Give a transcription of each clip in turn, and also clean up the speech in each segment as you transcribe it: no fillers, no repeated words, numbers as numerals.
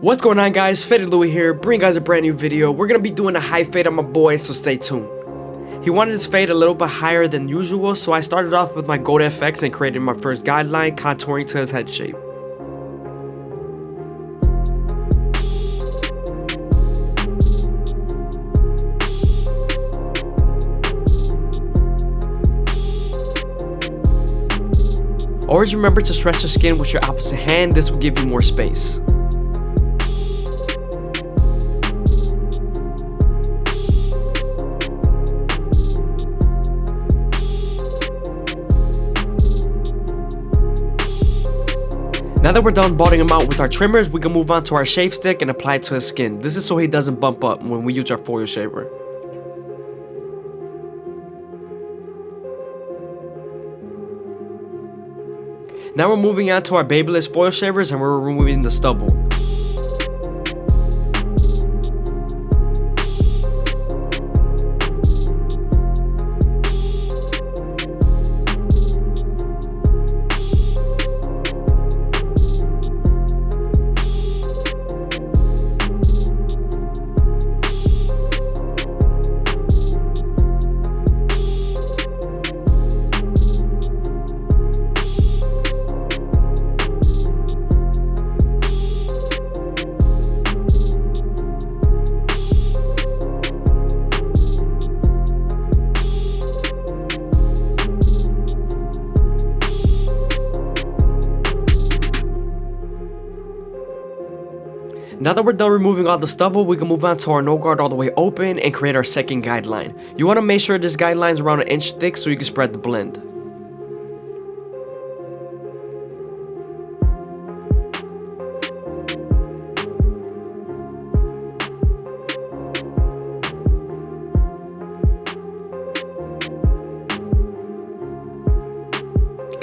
What's going on, guys? FadeitLuie here, bringing you guys a brand new video. We're gonna be doing a high fade on my boy, so stay tuned. He wanted his fade a little bit higher than usual, so I started off with my gold FX and created my first guideline, contouring to his head shape. Always remember to stretch the skin with your opposite hand. This will give you more space. Now that we're done balding him out with our trimmers, we can move on to our shave stick and apply it to his skin. This is so he doesn't bump up when we use our foil shaver. Now we're moving on to our babyless foil shavers and we're removing the stubble. Now that we're done removing all the stubble, we can move on to our no guard all the way open and create our second guideline. You want to make sure this guideline is around 1 inch thick so you can spread the blend.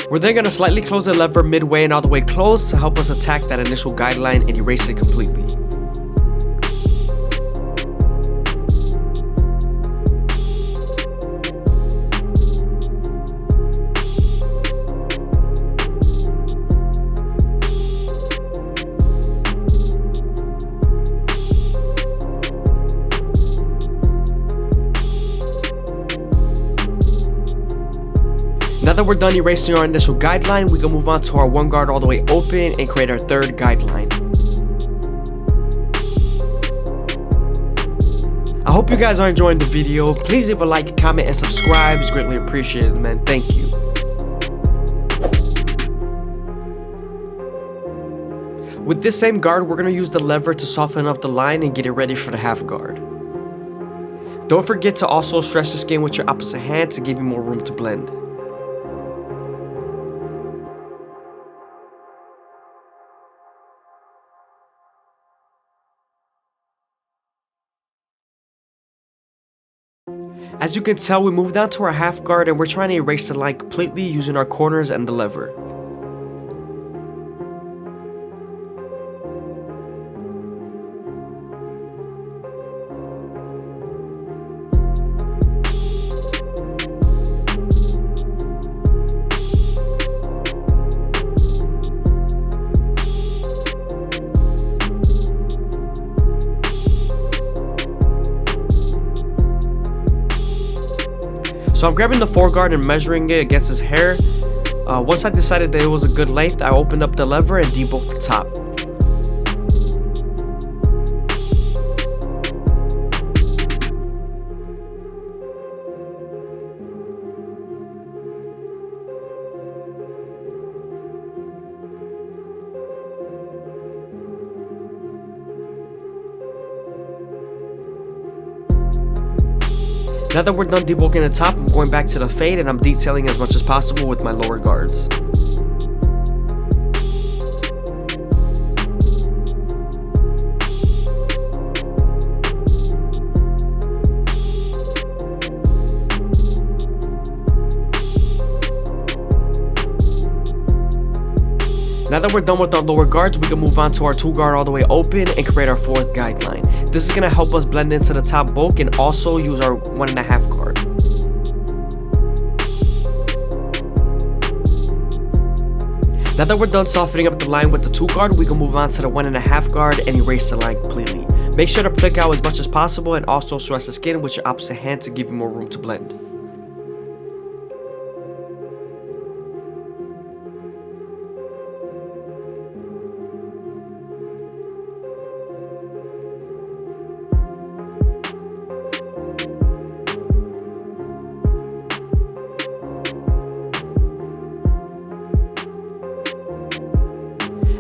We're then going to slightly close the lever midway and all the way close to help us attack that initial guideline and erase it completely. Now that we're done erasing our initial guideline, we can move on to our one guard all the way open and create our third guideline. I hope you guys are enjoying the video. Please leave a like, comment, and subscribe. It's greatly appreciated, man. Thank you. With this same guard, we're going to use the lever to soften up the line and get it ready for the half guard. Don't forget to also stretch the skin with your opposite hand to give you more room to blend. As you can tell, we moved down to our half guard and we're trying to erase the line completely using our corners and the lever. So I'm grabbing the foreguard and measuring it against his hair. Once I decided that it was a good length, I opened up the lever and debulked the top. Now that we're done debulking the top, I'm going back to the fade and I'm detailing as much as possible with my lower guards. Now that we're done with our lower guards, we can move on to our 2 guard all the way open and create our 4th guideline. This is going to help us blend into the top bulk and also use our 1.5 guard. Now that we're done softening up the line with the 2 guard, we can move on to the 1.5 guard and erase the line completely. Make sure to flick out as much as possible and also stress the skin with your opposite hand to give you more room to blend.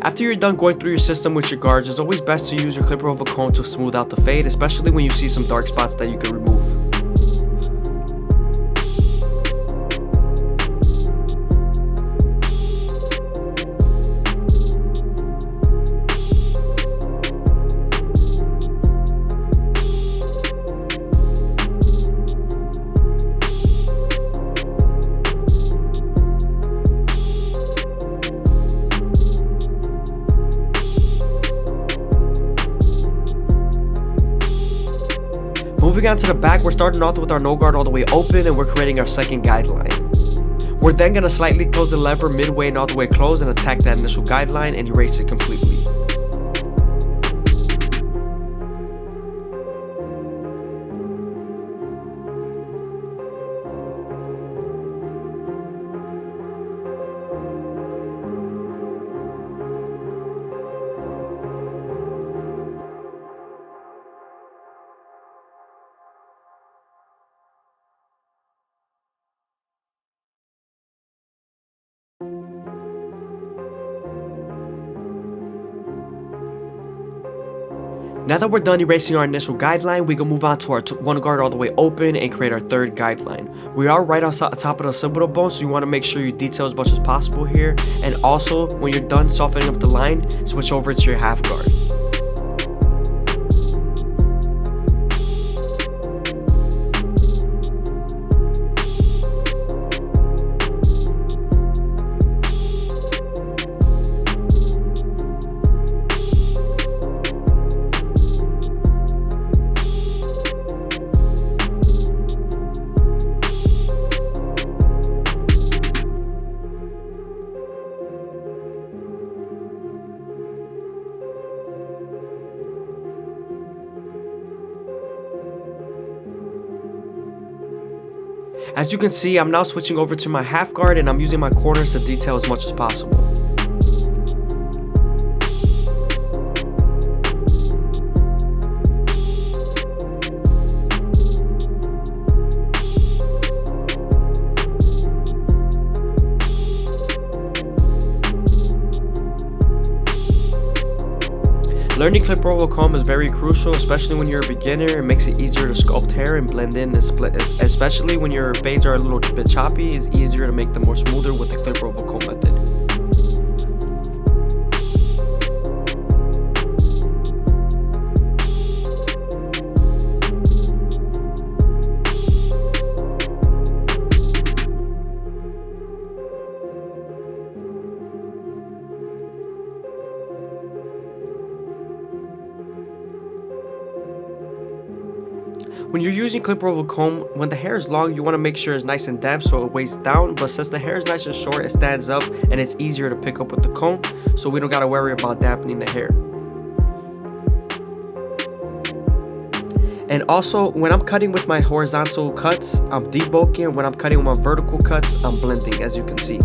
After you're done going through your system with your guards, it's always best to use your clipper over comb to smooth out the fade, especially when you see some dark spots that you can remove. Moving on to the back, we're starting off with our no guard all the way open and we're creating our second guideline. We're then going to slightly close the lever midway and all the way close and attack that initial guideline and erase it completely. Now that we're done erasing our initial guideline, we can move on to our 1 guard all the way open and create our third guideline. We are right on top of the occipital bone, so you want to make sure you detail as much as possible here. And also, when you're done softening up the line, switch over to your half guard. As you can see, I'm now switching over to my half guard and I'm using my corners to detail as much as possible. Learning clipper over comb is very crucial, especially when you're a beginner. It makes it easier to sculpt hair and blend in and split, especially when your fades are a little bit choppy. It's easier to make them more smoother with the clipper over comb method. When you're using clipper over comb, when the hair is long, you want to make sure it's nice and damp so it weighs down, but since the hair is nice and short, it stands up and it's easier to pick up with the comb, so we don't got to worry about dampening the hair. And also, when I'm cutting with my horizontal cuts, I'm debulking. When I'm cutting with my vertical cuts, I'm blending, as you can see.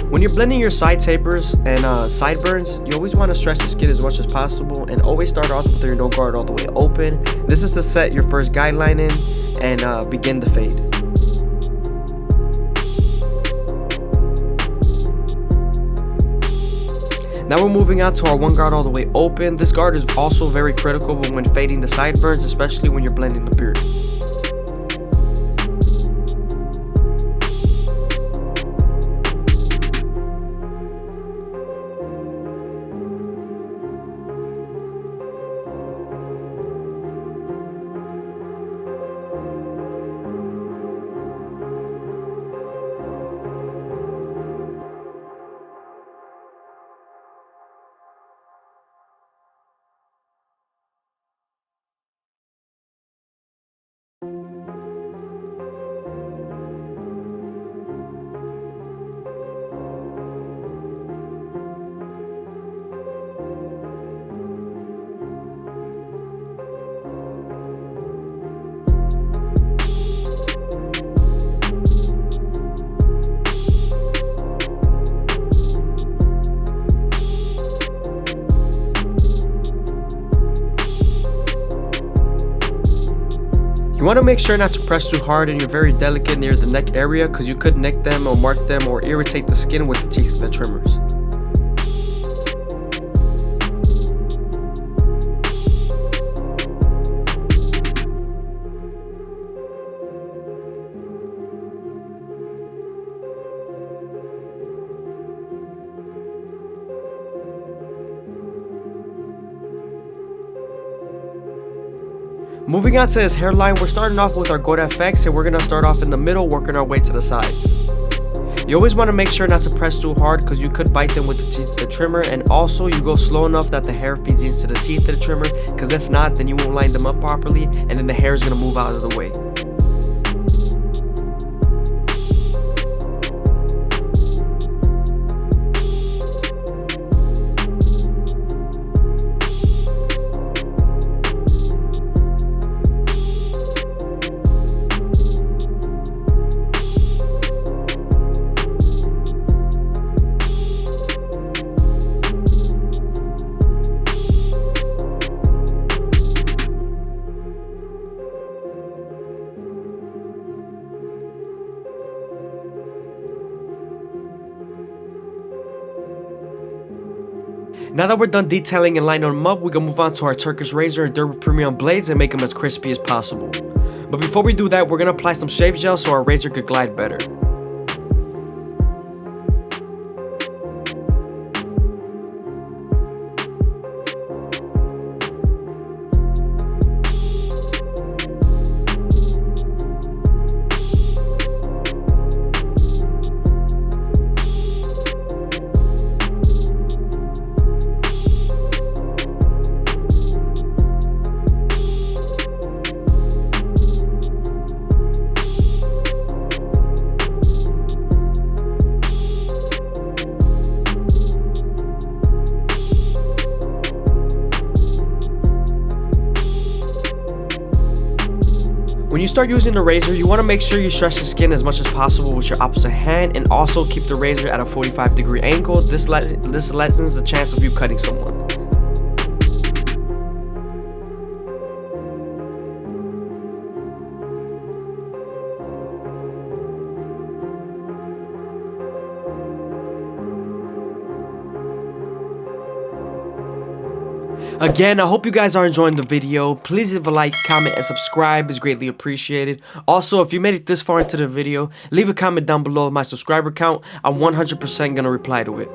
When you're blending your side tapers and sideburns, you always want to stretch the skin as much as possible and always start off with your no guard all the way open. This is to set your first guideline in and begin the fade. Now we're moving on to our 1 guard all the way open. This guard is also very critical when fading the sideburns, especially when you're blending the beard. You want to make sure not to press too hard and you're very delicate near the neck area because you could nick them or mark them or irritate the skin with the teeth of the trimmers. Moving on to his hairline, we're starting off with our Goat FX and we're going to start off in the middle, working our way to the sides. You always want to make sure not to press too hard because you could bite them with the teeth of the trimmer, and also you go slow enough that the hair feeds into the teeth of the trimmer, because if not, then you won't line them up properly and then the hair is going to move out of the way. Now that we're done detailing and lining them up, we're gonna move on to our Turkish razor and Durable Premium blades and make them as crispy as possible. But before we do that, we're gonna apply some shave gel so our razor could glide better. When you start using the razor, you want to make sure you stretch the skin as much as possible with your opposite hand, and also keep the razor at a 45-degree angle. This lessens the chance of you cutting someone. Again, I hope you guys are enjoying the video. Please leave a like, comment, and subscribe is greatly appreciated. Also, if you made it this far into the video, leave a comment down below with my subscriber count. I'm 100% gonna reply to it.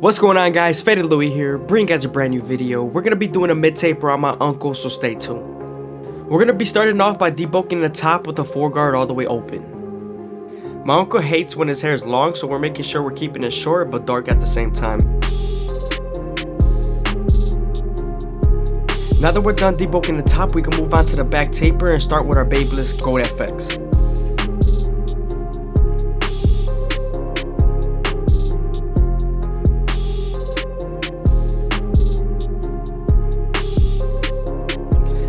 What's going on, guys? FadeitLuie here, bringing you guys a brand new video. We're going to be doing a mid-taper on my uncle, so stay tuned. We're going to be starting off by debulking the top with the foreguard all the way open. My uncle hates when his hair is long, so we're making sure we're keeping it short but dark at the same time. Now that we're done debulking the top, we can move on to the back taper and start with our Babyliss Gold FX.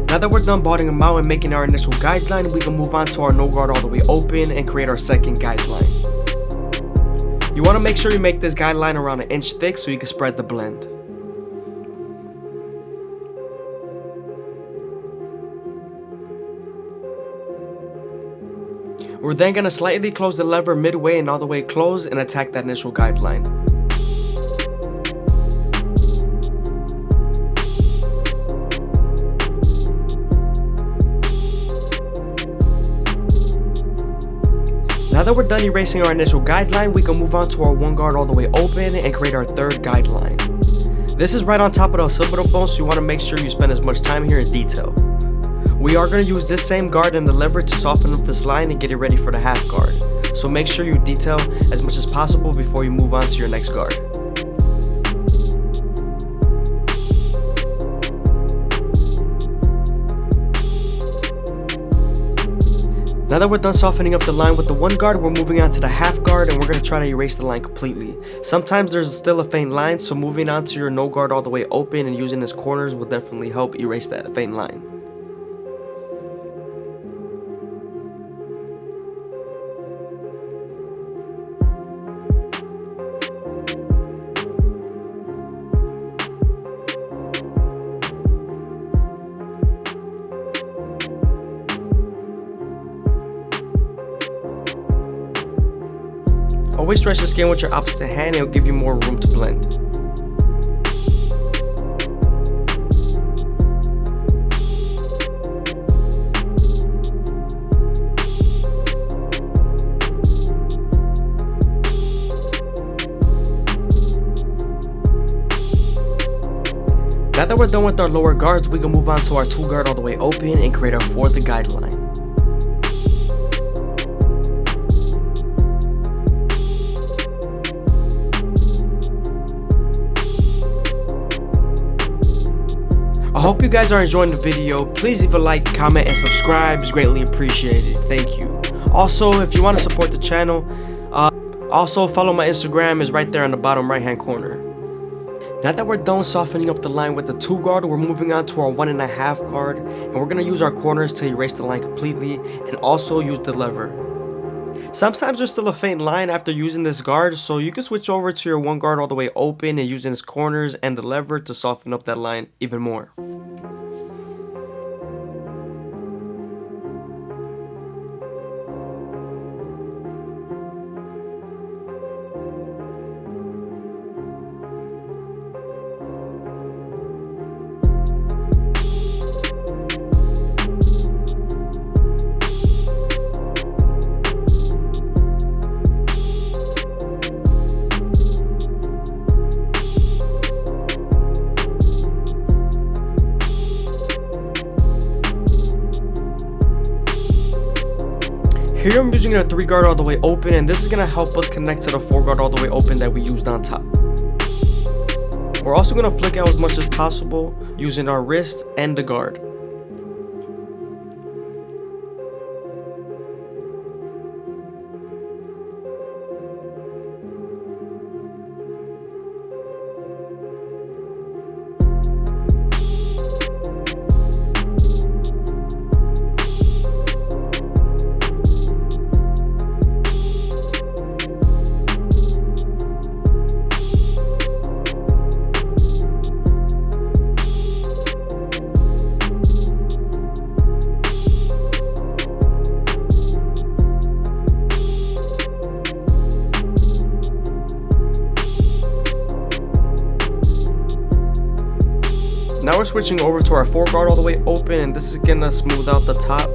Now that we're done balding them out and making our initial guideline, we can move on to our no guard all the way open and create our second guideline. You want to make sure you make this guideline around 1 inch thick so you can spread the blend. We're then going to slightly close the lever midway and all the way close and attack that initial guideline. Now that we're done erasing our initial guideline, we can move on to our one guard all the way open and create our third guideline. This is right on top of the occipital bone, so you want to make sure you spend as much time here in detail. We are going to use this same guard and the lever to soften up this line and get it ready for the half guard. So make sure you detail as much as possible before you move on to your next guard. Now that we're done softening up the line with the one guard, we're moving on to the half guard and we're going to try to erase the line completely. Sometimes there's still a faint line, so moving on to your no guard all the way open and using its corners will definitely help erase that faint line. Always stretch the skin with your opposite hand, it'll give you more room to blend. Now that we're done with our lower guards, we can move on to our two guard all the way open and create our fourth guideline. I hope you guys are enjoying the video. Please leave a like, comment, and subscribe. It's greatly appreciated. Thank you. Also, if you want to support the channel, also follow my Instagram. Is right there in the bottom right hand corner. Now that we're done softening up the line with the two guard, we're moving on to our 1.5 guard, and we're going to use our corners to erase the line completely and also use the lever. Sometimes there's still a faint line after using this guard, so you can switch over to your one guard all the way open and using its corners and the lever to soften up that line even more. Here I'm using a 3 guard all the way open, and this is going to help us connect to the 4 guard all the way open that we used on top. We're also going to flick out as much as possible using our wrist and the guard. Now we're switching over to our 4 guard all the way open, and this is gonna smooth out the top.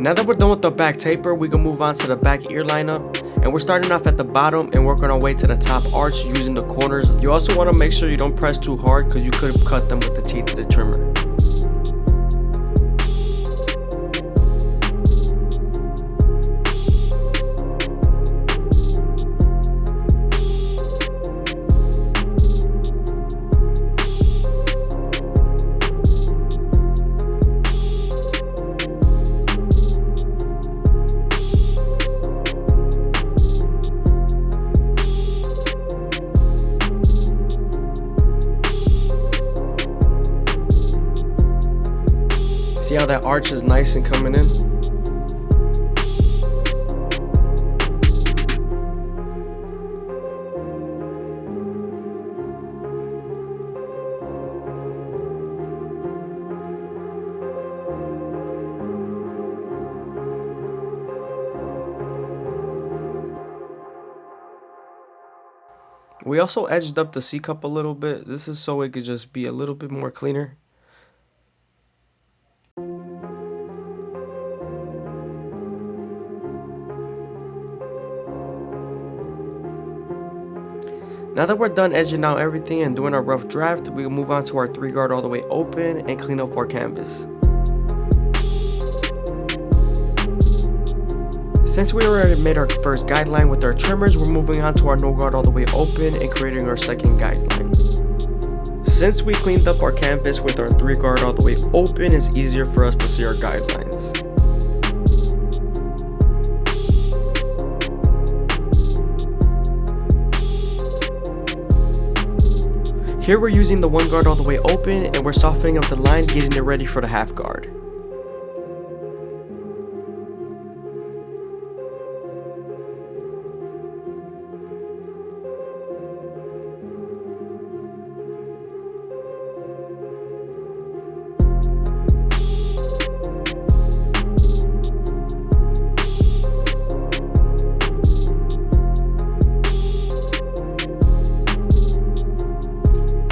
Now that we're done with the back taper, we can move on to the back ear lineup. And we're starting off at the bottom and working our way to the top arch using the corners. You also want to make sure you don't press too hard because you could cut them with the teeth of the trimmer. See how that arch is nice and coming in? We also edged up the C-cup a little bit. This is so it could just be a little bit more cleaner. Now that we're done edging out everything and doing our rough draft, we will move on to our 3-guard all the way open and clean up our canvas. Since we already made our first guideline with our trimmers, we're moving on to our no guard all the way open and creating our second guideline. Since we cleaned up our canvas with our 3-guard all the way open, it's easier for us to see our guidelines. Here we're using the 1 guard all the way open and we're softening up the line, getting it ready for the half guard.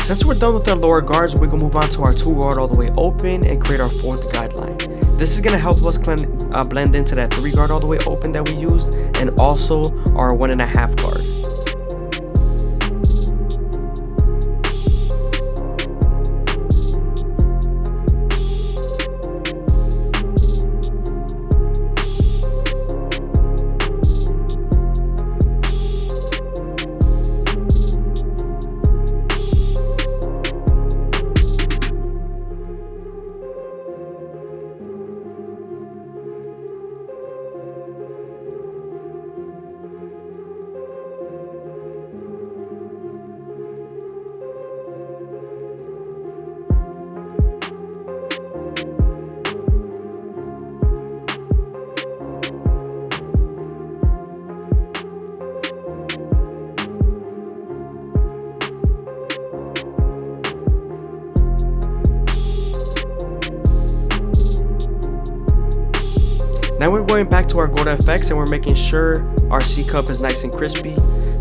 Since we're done with our lower guards, we can move on to our 2 guard all the way open and create our 4th guideline. This is going to help us blend into that 3 guard all the way open that we used and also our 1.5 guard. Now we're going back to our Gold FX and we're making sure our C-cup is nice and crispy,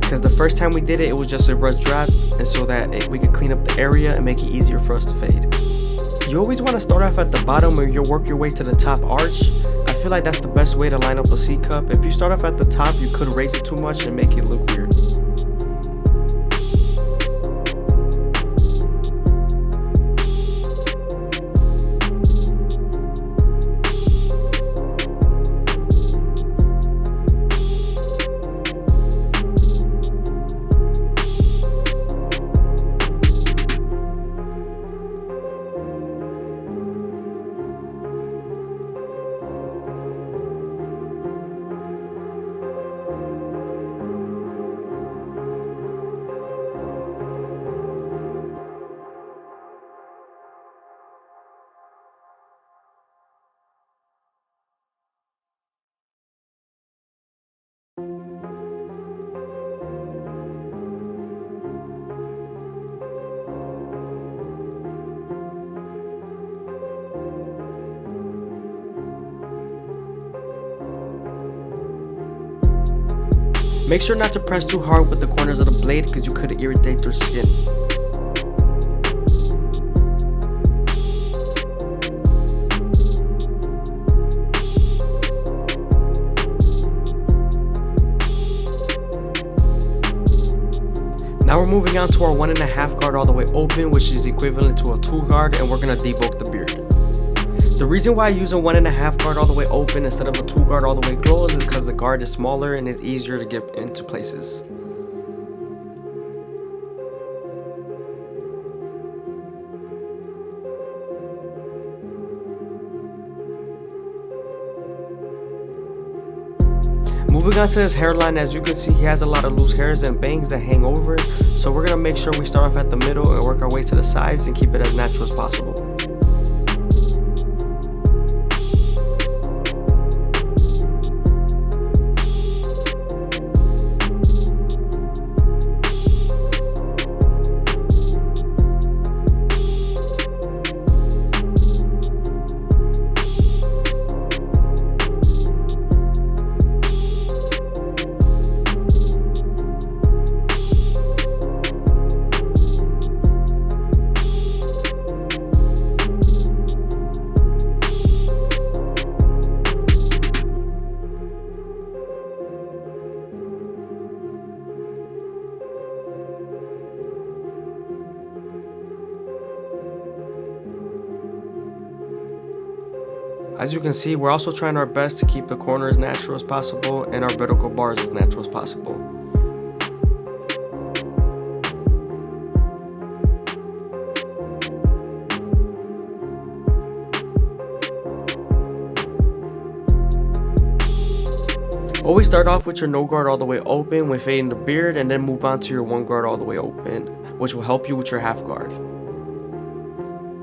because the first time we did it, it was just a rush draft, and so that we could clean up the area and make it easier for us to fade. You always want to start off at the bottom and you'll work your way to the top arch. I feel like that's the best way to line up a C-cup. If you start off at the top, you could raise it too much and make it look weird. Make sure not to press too hard with the corners of the blade because you could irritate their skin. moving on to our 1.5 guard all the way open, which is equivalent to a 2 guard, and we're gonna debulk the beard. The reason why I use a 1.5 guard all the way open instead of a 2 guard all the way closed is because the guard is smaller and it's easier to get into places. Moving on to his hairline, as you can see, he has a lot of loose hairs and bangs that hang over, so we're gonna make sure we start off at the middle and work our way to the sides and keep it as natural as possible. As you can see, we're also trying our best to keep the corner as natural as possible and our vertical bars as natural as possible. Always start off with your no guard all the way open when fading the beard, and then move on to your 1 guard all the way open, which will help you with your half guard.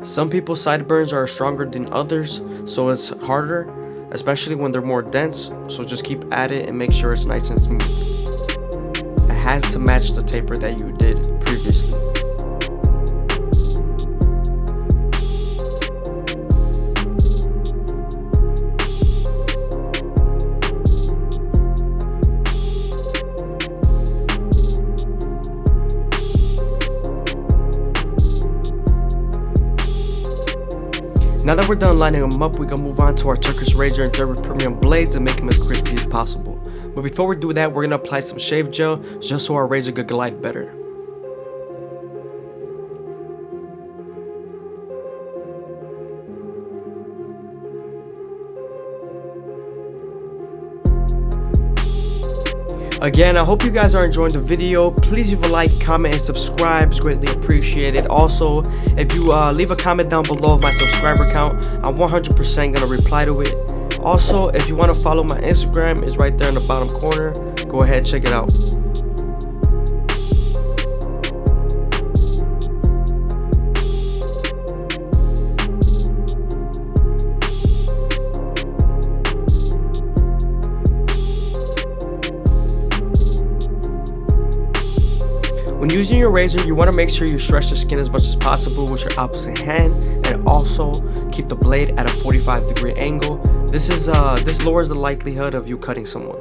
Some people's sideburns are stronger than others, so it's harder, especially when they're more dense, so just keep at it and make sure it's nice and smooth. It has to match the taper that you did previously. Now that we're done lining them up, we can move on to our Turkish razor and 3rd premium blades and make them as crispy as possible. But before we do that, we're going to apply some shave gel just so our razor could glide better. Again, I hope you guys are enjoying the video. Please leave a like, comment, and subscribe. It's greatly appreciated. Also, if you leave a comment down below of my subscriber count, I'm 100% gonna reply to it. Also, if you want to follow my Instagram, it's right there in the bottom corner. Go ahead, check it out. When using your razor, you want to make sure you stretch the skin as much as possible with your opposite hand, and also keep the blade at a 45-degree angle. This lowers the likelihood of you cutting someone.